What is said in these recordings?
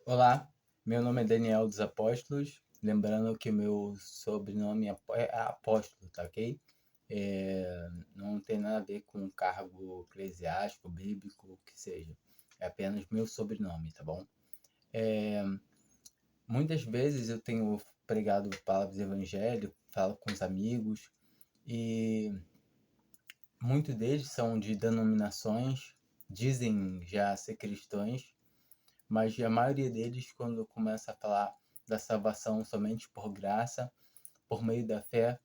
Olá, meu nome é Daniel dos Apóstolos. Lembrando que meu sobrenome é Apóstolo, tá ok? Não tem nada a ver com cargo eclesiástico, bíblico, o que seja. É apenas meu sobrenome, tá bom? É, Muitas vezes eu tenho pregado palavras do evangelho, falo com os amigos e muitos deles são de denominações, dizem já ser cristãos, mas a maioria deles, quando começa a falar da salvação somente por graça, por meio da fé,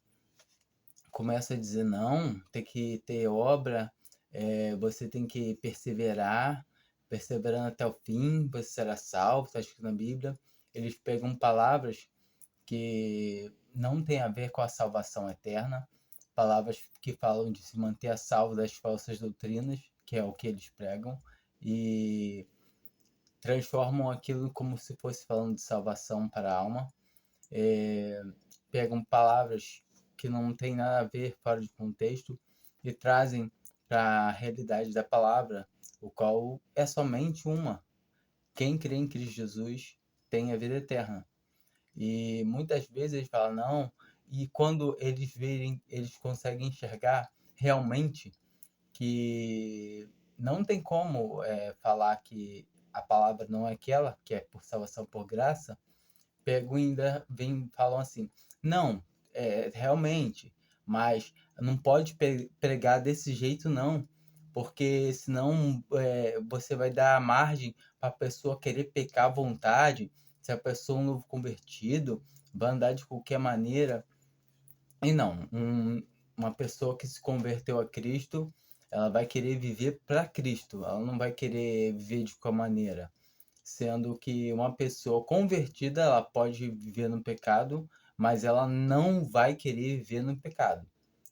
começa a dizer não, tem que ter obra, você tem que perseverar, perseverando até o fim, você será salvo, está escrito na Bíblia. Eles pegam palavras que não têm a ver com a salvação eterna, palavras que falam de se manter a salvo das falsas doutrinas, que é o que eles pregam, e transformam aquilo como se fosse falando de salvação para a alma, é, pegam palavras que não tem nada a ver fora de contexto e trazem para a realidade da palavra, o qual é somente uma. Quem crê em Cristo Jesus tem a vida eterna. E muitas vezes eles falam, não, e quando eles verem, eles conseguem enxergar realmente que não tem como falar que a palavra não é aquela, que é por salvação por graça, pegam e ainda vem, falam assim, não, realmente, mas não pode pregar desse jeito não, porque senão você vai dar margem para a pessoa querer pecar à vontade, se a pessoa é um novo convertido, vai andar de qualquer maneira, e não, uma pessoa que se converteu a Cristo, ela vai querer viver para Cristo, ela não vai querer viver de qualquer maneira. Sendo que uma pessoa convertida, ela pode viver no pecado, mas ela não vai querer viver no pecado.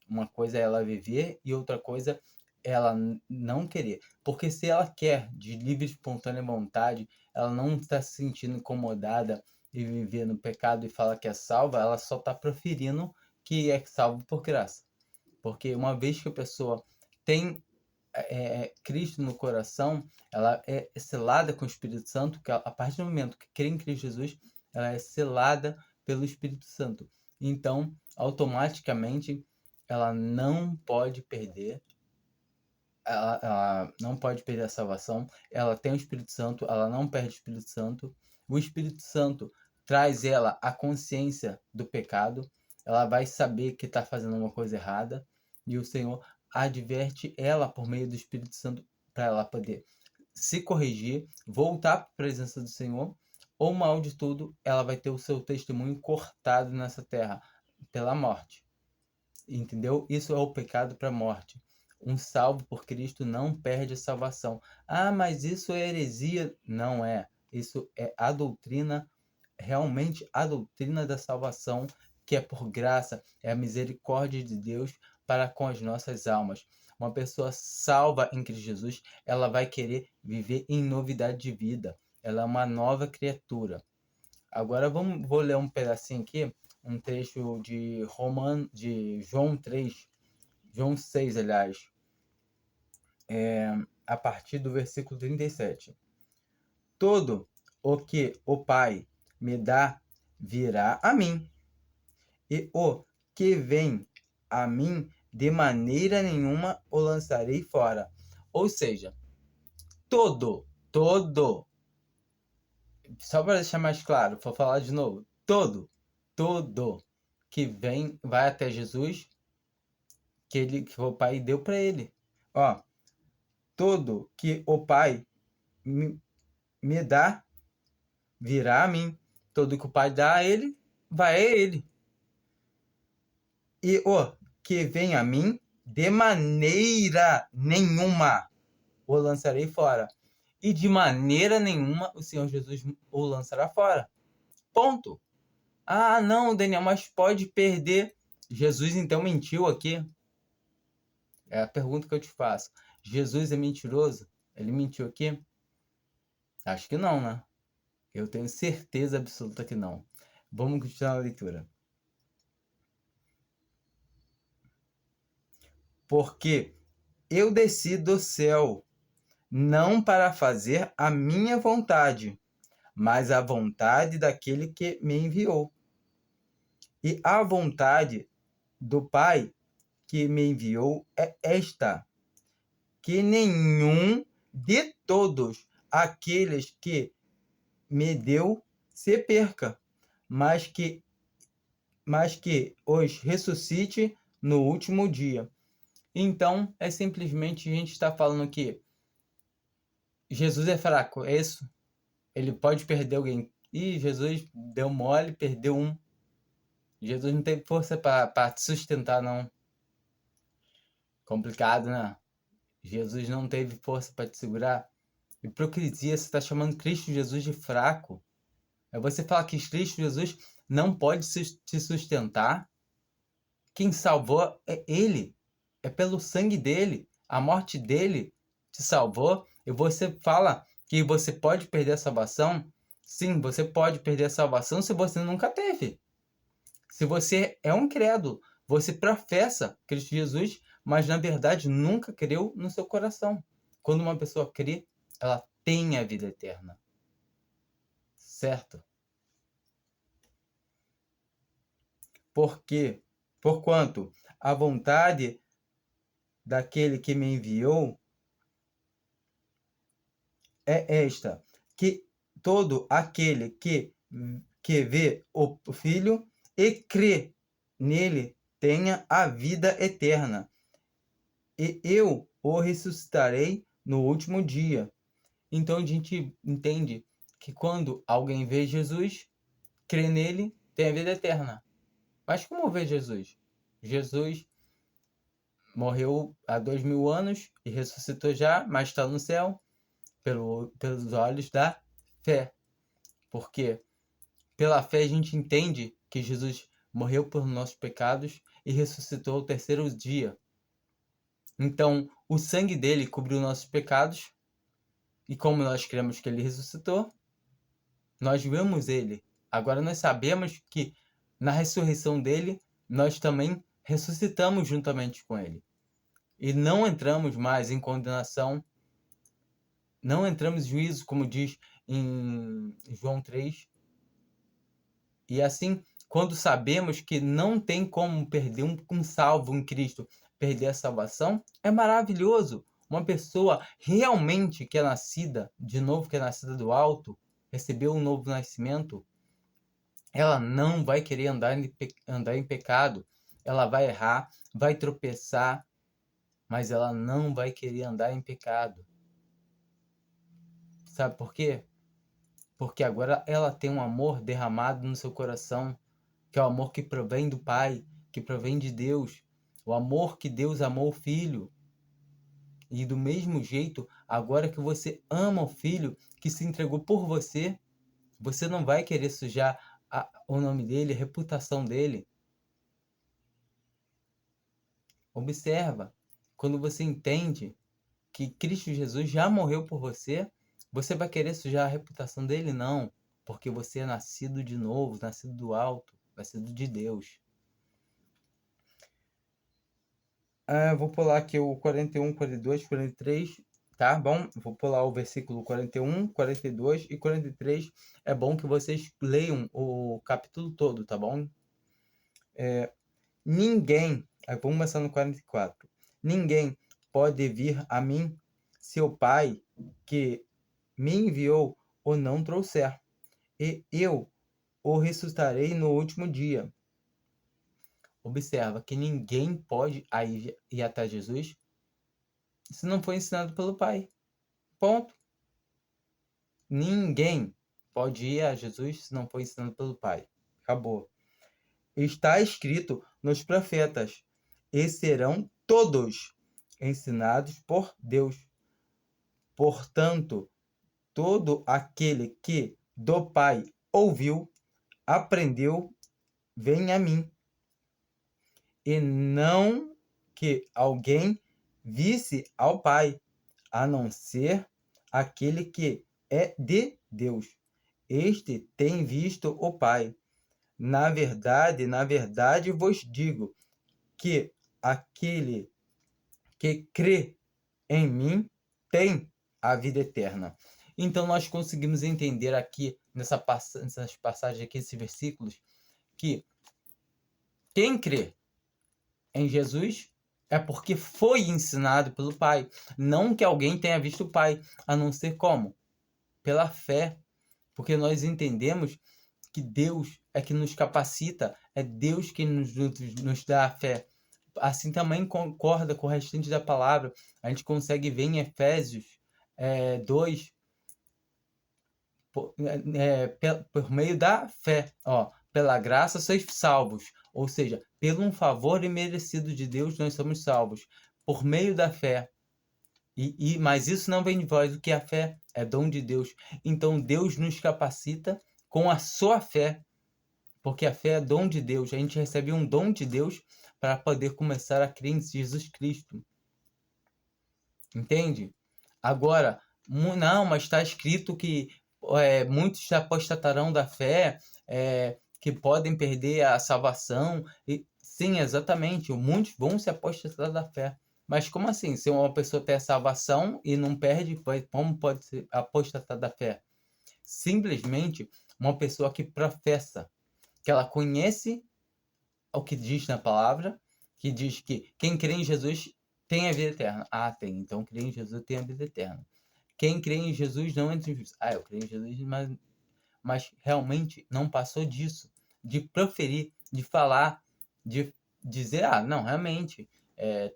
Uma coisa é ela viver e outra coisa é ela não querer. Porque se ela quer, de livre e espontânea vontade, ela não está se sentindo incomodada e viver no pecado e fala que é salva, ela só está proferindo que é salvo por graça. Porque uma vez que a pessoa tem Cristo no coração, ela é selada com o Espírito Santo, que a partir do momento que crê em Cristo Jesus, ela é selada pelo Espírito Santo. Então, automaticamente, ela não pode perder, ela não pode perder a salvação, ela tem o Espírito Santo, ela não perde o Espírito Santo. O Espírito Santo traz ela a consciência do pecado, ela vai saber que está fazendo uma coisa errada, e o Senhor adverte ela por meio do Espírito Santo para ela poder se corrigir, voltar para a presença do Senhor, ou mal de tudo, ela vai ter o seu testemunho cortado nessa terra pela morte. Entendeu? Isso é o pecado para a morte. Um salvo por Cristo não perde a salvação. Ah, mas isso é heresia? Não é. Isso é a doutrina, realmente a doutrina da salvação, que é por graça, é a misericórdia de Deus para com as nossas almas. Uma pessoa salva em Cristo Jesus, ela vai querer viver em novidade de vida. Ela é uma nova criatura. Agora vou ler um pedacinho aqui, um trecho de João 3, João 6, aliás, a partir do versículo 37. Todo o que o Pai me dá virá a mim, e o que vem a mim, de maneira nenhuma o lançarei fora. Ou seja, todo, só para deixar mais claro, vou falar de novo, todo que vem, vai até Jesus, que o Pai deu para ele. Ó, todo que o Pai me dá, virá a mim. Todo que o Pai dá a ele, vai a ele. E o que vem a mim, de maneira nenhuma o lançarei fora. E de maneira nenhuma o Senhor Jesus o lançará fora. Ponto. Ah, não, Daniel, mas pode perder. Jesus então mentiu aqui? É a pergunta que eu te faço. Jesus é mentiroso? Ele mentiu aqui? Acho que não, né? Eu tenho certeza absoluta que não. Vamos continuar a leitura. Porque eu desci do céu, não para fazer a minha vontade, mas a vontade daquele que me enviou. E a vontade do Pai que me enviou é esta, que nenhum de todos aqueles que me deu se perca, mas que os ressuscite no último dia. Então, é simplesmente a gente está falando que Jesus é fraco, é isso? Ele pode perder alguém. Ih, Jesus deu mole, perdeu um. Jesus não tem força para te sustentar, não. Complicado, né? Jesus não teve força para te segurar. Hipocrisia, você está chamando Cristo Jesus de fraco. É você falar que Cristo Jesus não pode te sustentar. Quem salvou é Ele. É pelo sangue dele. A morte dele te salvou. E você fala que você pode perder a salvação. Sim, você pode perder a salvação se você nunca teve. Se você é um incrédulo, você professa Cristo Jesus, mas na verdade nunca creu no seu coração. Quando uma pessoa crê, ela tem a vida eterna. Certo? Porque, porquanto a vontade daquele que me enviou é esta, que todo aquele que vê o Filho e crê nele tenha a vida eterna. E eu o ressuscitarei no último dia. Então a gente entende que quando alguém vê Jesus, crê nele, tem a vida eterna. Mas como vê Jesus? Jesus morreu há 2000 anos e ressuscitou já, mas está no céu pelos olhos da fé. Porque pela fé a gente entende que Jesus morreu por nossos pecados e ressuscitou ao terceiro dia. Então, o sangue dele cobriu nossos pecados, e como nós cremos que ele ressuscitou, nós vemos ele. Agora nós sabemos que na ressurreição dele, nós também ressuscitamos juntamente com ele. E não entramos mais em condenação, não entramos em juízo, como diz em João 3. E assim, quando sabemos que não tem como perder um salvo em Cristo, perder a salvação, é maravilhoso. Uma pessoa realmente que é nascida de novo, que é nascida do alto, recebeu um novo nascimento, ela não vai querer andar em pecado. Ela vai errar, vai tropeçar, mas ela não vai querer andar em pecado. Sabe por quê? Porque agora ela tem um amor derramado no seu coração, que é o amor que provém do Pai, que provém de Deus. O amor que Deus amou o Filho. E do mesmo jeito, agora que você ama o Filho, que se entregou por você, você não vai querer sujar o nome dele, a reputação dele. Observa, quando você entende que Cristo Jesus já morreu por você, você vai querer sujar a reputação dele? Não, porque você é nascido de novo, nascido do alto, nascido de Deus. Vou pular aqui o 41, 42, 43, tá bom? Vou pular o versículo 41, 42 e 43. É bom que vocês leiam o capítulo todo, tá bom? Ninguém, vamos começar no 44. Ninguém pode vir a mim se o Pai que me enviou o não trouxer, e eu o ressuscitarei no último dia. Observa que ninguém pode ir até Jesus se não foi ensinado pelo Pai. Ponto. Ninguém pode ir a Jesus se não for ensinado pelo Pai. Acabou. Está escrito nos profetas, e serão todos ensinados por Deus. Portanto, todo aquele que do Pai ouviu, aprendeu, vem a mim. E não que alguém visse ao Pai, a não ser aquele que é de Deus. Este tem visto o Pai. Na verdade vos digo que aquele que crê em mim tem a vida eterna. Então nós conseguimos entender aqui nessas passagens aqui, esses versículos, que quem crê em Jesus é porque foi ensinado pelo Pai. Não que alguém tenha visto o Pai, a não ser como? Pela fé. Porque nós entendemos que Deus é que nos capacita, é Deus que nos dá a fé. Assim também concorda com o restante da palavra. A gente consegue ver em Efésios 2, por meio da fé. Pela graça sois salvos. Ou seja, pelo um favor imerecido de Deus, nós somos salvos. Por meio da fé. Mas isso não vem de vós, o que é a fé é dom de Deus. Então Deus nos capacita com a sua fé, porque a fé é dom de Deus. A gente recebe um dom de Deus para poder começar a crer em Jesus Cristo. Entende? Agora, não, mas está escrito que muitos se apostatarão da fé, que podem perder a salvação. Sim, exatamente, muitos vão se apostatar da fé. Mas como assim? Se uma pessoa tem a salvação e não perde, como pode ser apostatar da fé? Simplesmente uma pessoa que professa, que ela conhece o que diz na palavra, que diz que quem crê em Jesus tem a vida eterna. Ah, tem. Então, crer em Jesus tem a vida eterna. Quem crê em Jesus não entra em juízo. Ah, eu creio em Jesus, mas realmente não passou disso. De proferir, de falar, de dizer, não, realmente,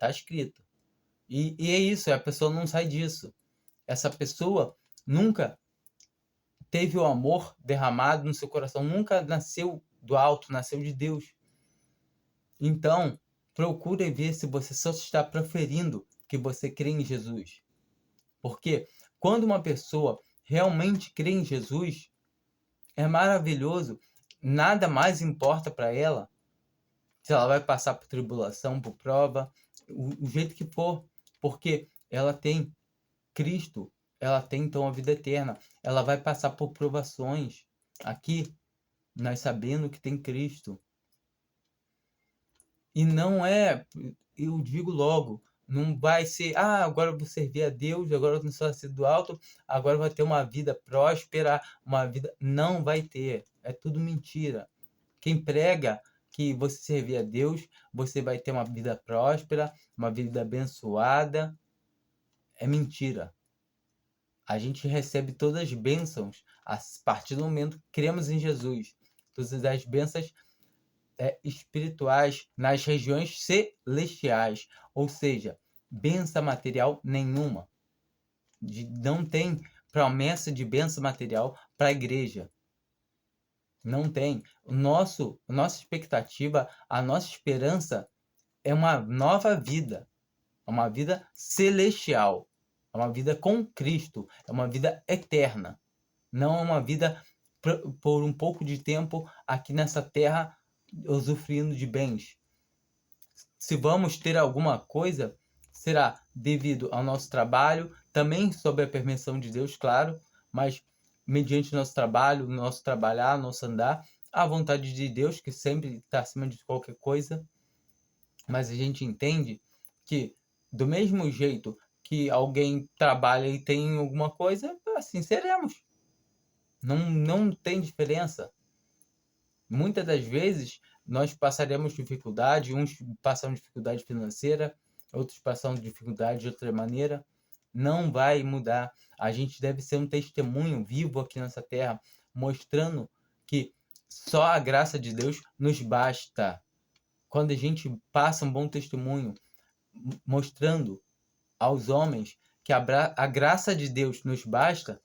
tá escrito. E é isso, a pessoa não sai disso. Essa pessoa nunca teve o amor derramado no seu coração, nunca nasceu do alto, nasceu de Deus. Então, procure ver se você só está proferindo que você crê em Jesus. Porque quando uma pessoa realmente crê em Jesus, é maravilhoso. Nada mais importa para ela se ela vai passar por tribulação, por prova, o jeito que for. Porque ela tem Cristo, ela tem então a vida eterna. Ela vai passar por provações. Aqui, nós sabendo que tem Cristo. E não é, eu digo logo, não vai ser, agora eu vou servir a Deus, agora eu não sou nascido do alto, agora vai ter uma vida próspera, uma vida... Não vai ter, é tudo mentira. Quem prega que você servir a Deus, você vai ter uma vida próspera, uma vida abençoada, é mentira. A gente recebe todas as bênçãos a partir do momento que cremos em Jesus. Todas as bênçãos espirituais nas regiões celestiais, ou seja, bênção material nenhuma. Não tem promessa de bênção material para a igreja. Não tem. Nossa expectativa, a nossa esperança é uma nova vida, é uma vida celestial, é uma vida com Cristo, é uma vida eterna. Não é uma vida por um pouco de tempo aqui nessa terra usufruindo de bens. Se vamos ter alguma coisa, será devido ao nosso trabalho, também sob a permissão de Deus, claro, mas mediante o nosso trabalho, nosso trabalhar, nosso andar, a vontade de Deus, que sempre está acima de qualquer coisa. Mas a gente entende que, do mesmo jeito que alguém trabalha e tem alguma coisa, assim seremos. Não tem diferença. Muitas das vezes nós passaremos dificuldade, uns passam dificuldade financeira, outros passam dificuldade de outra maneira. Não vai mudar. A gente deve ser um testemunho vivo aqui nessa terra, mostrando que só a graça de Deus nos basta. Quando a gente passa um bom testemunho, mostrando aos homens que a graça de Deus nos basta,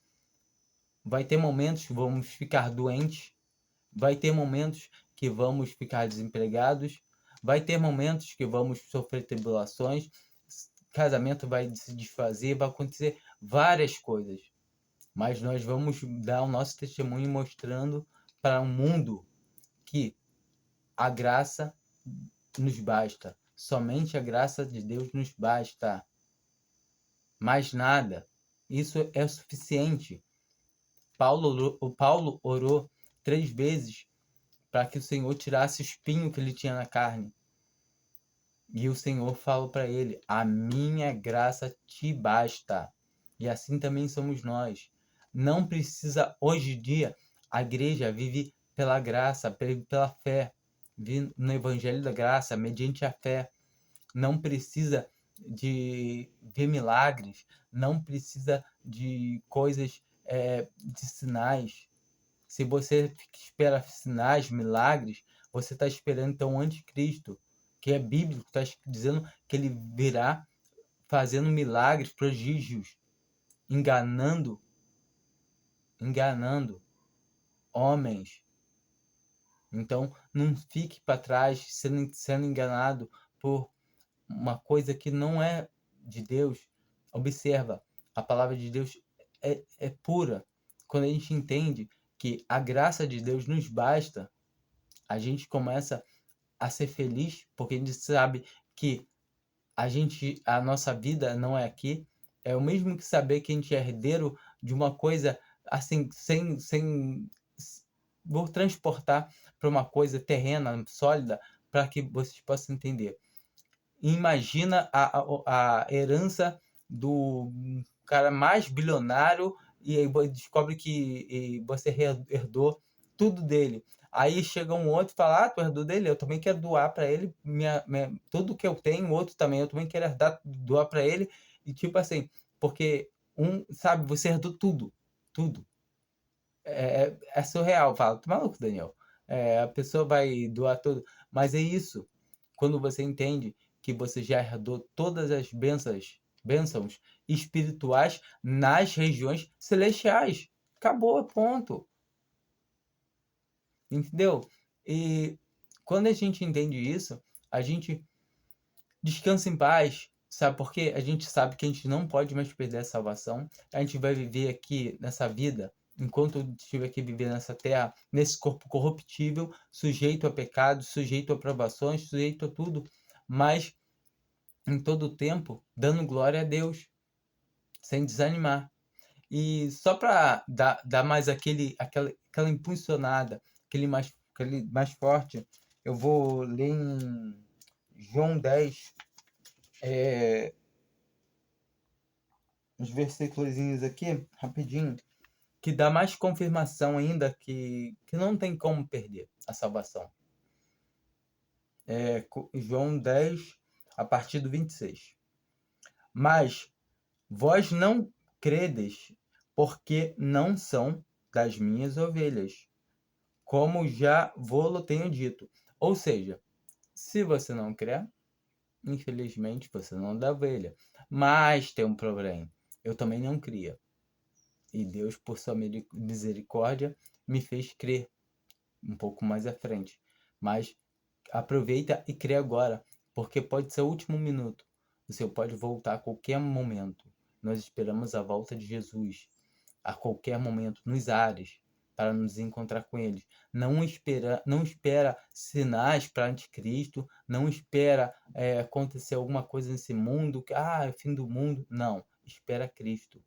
vai ter momentos que vamos ficar doentes, vai ter momentos que vamos ficar desempregados, vai ter momentos que vamos sofrer tribulações, casamento vai se desfazer, vai acontecer várias coisas. Mas nós vamos dar o nosso testemunho mostrando para o mundo que a graça nos basta. Somente a graça de Deus nos basta. Mais nada. Isso é o suficiente. O Paulo orou 3 vezes para que o Senhor tirasse o espinho que ele tinha na carne. E o Senhor falou para ele: a minha graça te basta. E assim também somos nós. Não precisa, hoje em dia, a igreja vive pela graça, pela fé, vive no evangelho da graça, mediante a fé. Não precisa de ver milagres, não precisa de coisas, de sinais. Se você espera sinais, milagres, você está esperando então o anticristo, que é bíblico, está dizendo que ele virá fazendo milagres, prodígios, enganando homens. Então, não fique para trás sendo enganado por uma coisa que não é de Deus. Observa, a palavra de Deus é pura. Quando a gente entende que a graça de Deus nos basta, a gente começa a ser feliz, porque a gente sabe que a nossa vida não é aqui. É o mesmo que saber que a gente é herdeiro de uma coisa assim, vou transportar para uma coisa terrena, sólida, para que vocês possam entender. Imagina a herança do cara mais bilionário e aí descobre que você herdou tudo dele. Aí chega um outro e fala, tu herdou dele, eu também quero doar para ele tudo que eu tenho, outro também, eu também quero doar para ele. E tipo assim, porque sabe, você herdou tudo, tudo. É surreal, fala, tu maluco, Daniel. A pessoa vai doar tudo, mas é isso. Quando você entende que você já herdou todas as bênçãos espirituais nas regiões celestiais. Acabou, ponto. Entendeu? E quando a gente entende isso, a gente descansa em paz. Sabe por quê? A gente sabe que a gente não pode mais perder a salvação. A gente vai viver aqui nessa vida, enquanto eu estiver aqui vivendo nessa terra, nesse corpo corruptível, sujeito a pecados, sujeito a provações, sujeito a tudo, mas em todo o tempo dando glória a Deus, sem desanimar. E só para dar mais aquela impulsionada, aquele mais forte, eu vou ler em João 10, uns versículos aqui, rapidinho, que dá mais confirmação ainda que não tem como perder a salvação. João 10, a partir do 26. Mas vós não credes, porque não são das minhas ovelhas, como já vou-lo tenho dito. Ou seja, se você não crer, infelizmente você não é da ovelha. Mas tem um problema. Eu também não cria. E Deus, por sua misericórdia, me fez crer um pouco mais à frente. Mas aproveita e crê agora, porque pode ser o último minuto. Você pode voltar a qualquer momento. Nós esperamos a volta de Jesus a qualquer momento, nos ares, para nos encontrar com Ele. Não espera sinais para anticristo, não espera acontecer alguma coisa nesse mundo, é o fim do mundo. Não, espera Cristo,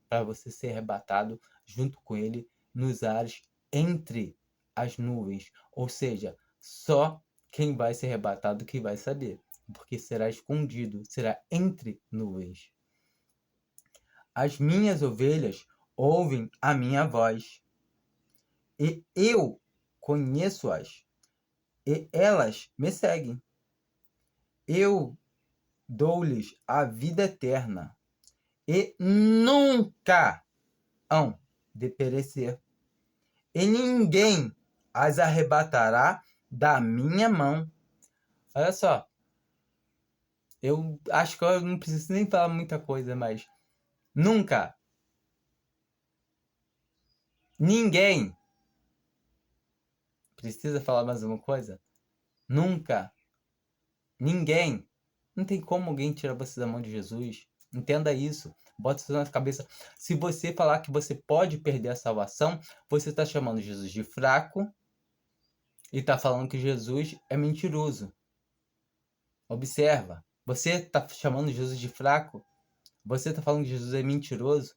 para você ser arrebatado junto com Ele nos ares, entre as nuvens. Ou seja, só quem vai ser arrebatado que vai saber, porque será escondido, será entre nuvens. As minhas ovelhas ouvem a minha voz, e eu conheço-as, e elas me seguem. Eu dou-lhes a vida eterna, e nunca hão de perecer, e ninguém as arrebatará da minha mão. Olha só, eu acho que eu não preciso nem falar muita coisa, mas nunca, ninguém, precisa falar mais uma coisa? Nunca, ninguém, não tem como alguém tirar você da mão de Jesus. Entenda isso, bota isso na cabeça. Se você falar que você pode perder a salvação, você está chamando Jesus de fraco e está falando que Jesus é mentiroso. Observa, você está chamando Jesus de fraco, você está falando que Jesus é mentiroso.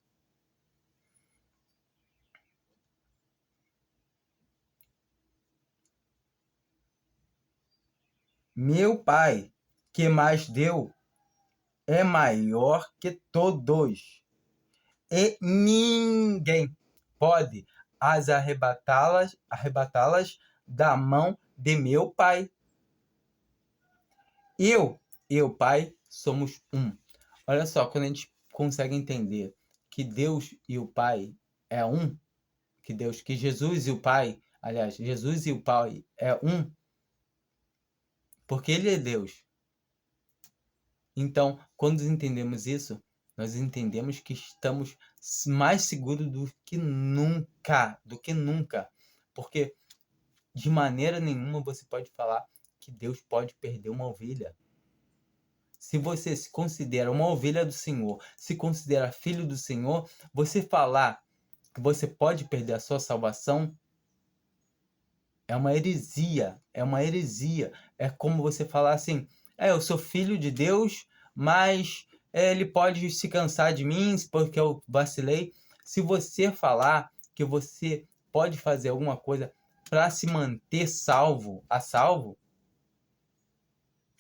Meu Pai, que mais deu, é maior que todos, e ninguém pode as arrebatá-las da mão de meu Pai. Eu e o Pai somos um. Olha só, quando a gente consegue entender que Deus e o Pai é um, que Jesus e o Pai, aliás, Jesus e o Pai é um, porque Ele é Deus. Então, quando entendemos isso, nós entendemos que estamos mais seguros do que nunca. Porque de maneira nenhuma você pode falar que Deus pode perder uma ovelha. Se você se considera uma ovelha do Senhor, se considera filho do Senhor, você falar que você pode perder a sua salvação é uma heresia, É como você falar assim, eu sou filho de Deus, mas ele pode se cansar de mim porque eu vacilei. Se você falar que você pode fazer alguma coisa para se manter a salvo,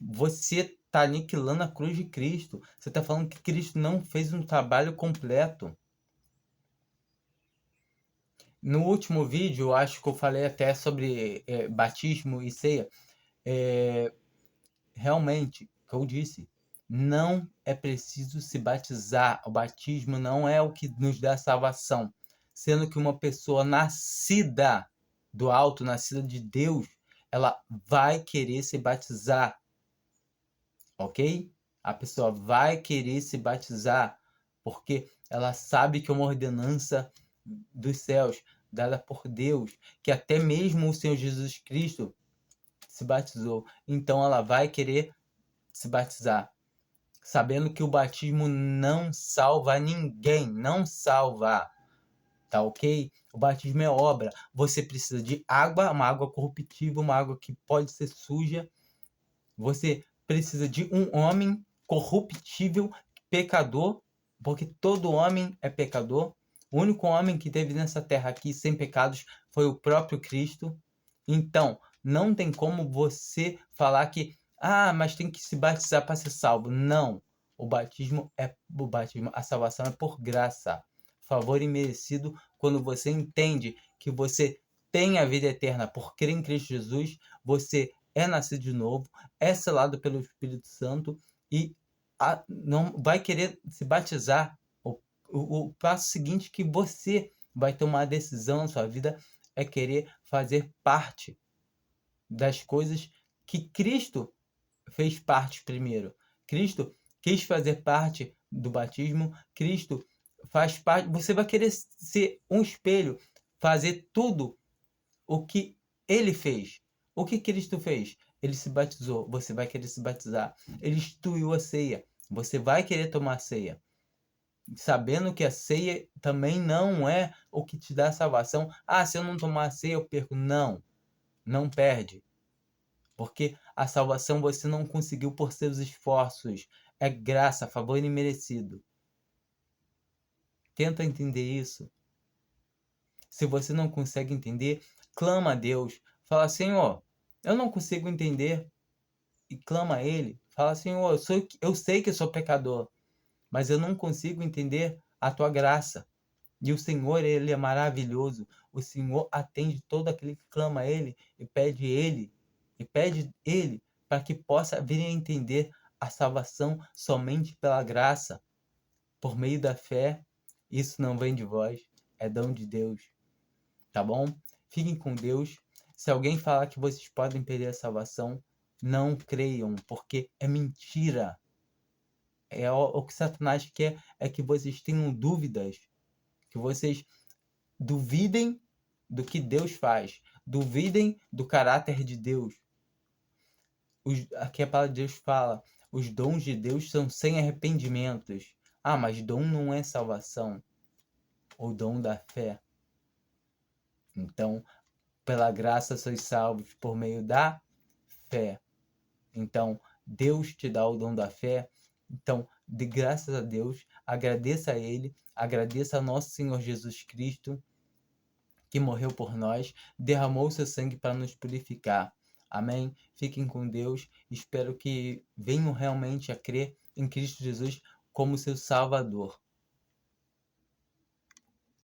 você está aniquilando a cruz de Cristo. Você está falando que Cristo não fez um trabalho completo. No último vídeo, eu acho que eu falei até sobre batismo e ceia. Realmente, o que eu disse, não é preciso se batizar. O batismo não é o que nos dá salvação. Sendo que uma pessoa nascida do alto, nascida de Deus, ela vai querer se batizar. Ok? A pessoa vai querer se batizar porque ela sabe que é uma ordenança dos céus, dada por Deus, que até mesmo o Senhor Jesus Cristo se batizou. Então ela vai querer se batizar, sabendo que o batismo não salva ninguém, não salva. Tá ok? O batismo é obra. Você precisa de água, uma água corruptível, uma água que pode ser suja. Você precisa de um homem corruptível, pecador, porque todo homem é pecador. O único homem que teve nessa terra aqui sem pecados foi o próprio Cristo. Então, não tem como você falar que, mas tem que se batizar para ser salvo. Não. O batismo, a salvação é por graça. Favor imerecido quando você entende que você tem a vida eterna por crer em Cristo Jesus, você é nascido de novo, é selado pelo Espírito Santo e não vai querer se batizar. O passo seguinte que você vai tomar a decisão na sua vida é querer fazer parte das coisas que Cristo fez parte primeiro. Cristo quis fazer parte do batismo, Cristo faz parte. Você vai querer ser um espelho, fazer tudo o que ele fez. O que Cristo fez? Ele se batizou, você vai querer se batizar. Ele instituiu a ceia, você vai querer tomar a ceia. Sabendo que a ceia também não é o que te dá salvação. Se eu não tomar a ceia eu perco. Não, não perde. Porque a salvação você não conseguiu por seus esforços. É graça, favor imerecido. Tenta entender isso. Se você não consegue entender, clama a Deus. Fala, Senhor, eu não consigo entender. E clama a Ele. Fala, Senhor, eu sei que eu sou pecador, mas eu não consigo entender a Tua graça. E o Senhor, Ele é maravilhoso. O Senhor atende todo aquele que clama a Ele e pede Ele para que possa vir a entender a salvação somente pela graça, por meio da fé. Isso não vem de vós, é dom de Deus. Tá bom? Fiquem com Deus. Se alguém falar que vocês podem perder a salvação, não creiam, porque é mentira. O que Satanás quer é que vocês tenham dúvidas, que vocês duvidem do que Deus faz, duvidem do caráter de Deus. Aqui a palavra de Deus fala, os dons de Deus são sem arrependimentos. Mas dom não é salvação. O dom da fé. Então, pela graça sois salvos por meio da fé. Então, Deus te dá o dom da fé. Então, de graças a Deus, agradeça a Ele, agradeça a nosso Senhor Jesus Cristo, que morreu por nós, derramou seu sangue para nos purificar. Amém? Fiquem com Deus. Espero que venham realmente a crer em Cristo Jesus como seu Salvador.